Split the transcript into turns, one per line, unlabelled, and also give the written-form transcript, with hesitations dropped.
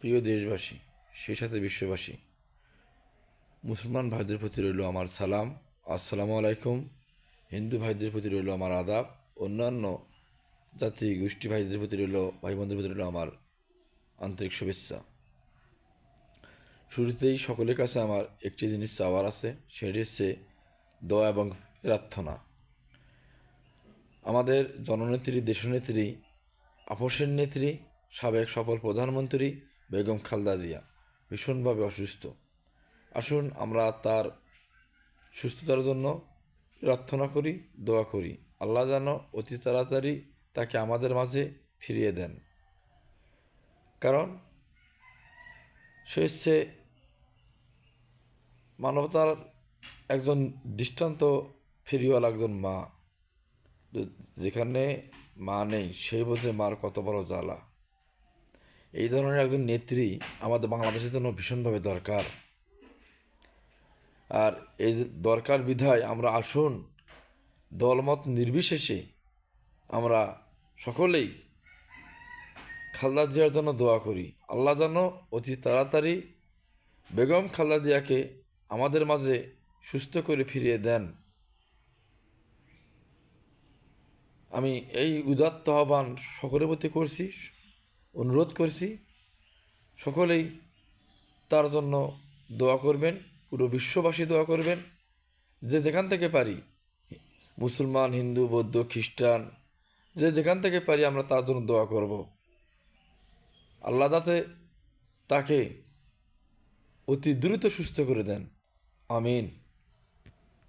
প্রিয় দেশবাসী, সেই সাথে বিশ্ববাসী, মুসলমান ভাইদের প্রতি রইল আমার সালাম, আসসালামু আলাইকুম। হিন্দু ভাইদের প্রতি রইল আমার আদাব। অন্যান্য জাতি গোষ্ঠী ভাইদের প্রতি রইল, ভাই বোনদের প্রতি রইল আমার আন্তরিক শুভেচ্ছা। শুরুতেই সকলের কাছে আমার একটি জিনিস চাওয়ার আছে, সেটি হচ্ছে দোয়া এবং প্রার্থনা। আমাদের জননেত্রী, দেশনেত্রী, আপসের নেত্রী, সাবেক সফল প্রধানমন্ত্রী বেগম খালেদা জিয়া ভীষণভাবে অসুস্থ। আসুন আমরা তার সুস্থতার জন্য প্রার্থনা করি, দোয়া করি। আল্লাহ যেন অতি তাড়াতাড়ি তাকে আমাদের মাঝে ফিরিয়ে দেন। কারণ সে হচ্ছে মানবতার একজন দৃষ্টান্ত ফিরিওয়ালা একজন মা। যেখানে মা নেই সেই বোঝে মার কত বড় জ্বালা। এই ধরনের একজন নেত্রী আমাদের বাংলাদেশের জন্য ভীষণভাবে দরকার। আর এই যে দরকার বিধায় আমরা আসুন দলমত নির্বিশেষে আমরা সকলেই খালেদা জিয়ার জন্য দোয়া করি। আল্লাহ যেন অতি তাড়াতাড়ি বেগম খালেদা জিয়াকে আমাদের মাঝে সুস্থ করে ফিরিয়ে দেন। আমি এই উদাত্ত আহ্বান সকলের প্রতি করছি, অনুরোধ করছি। সকলেই তার জন্য দোয়া করবেন, পুরো বিশ্ববাসী দোয়া করবেন। যে যেখান থেকে পারি, মুসলমান, হিন্দু, বৌদ্ধ, খ্রিস্টান, যে যেখান থেকে পারি আমরা তার জন্য দোয়া করব। আল্লাহ যাতে তাকে অতি দ্রুত সুস্থ করে দেন। আমিন।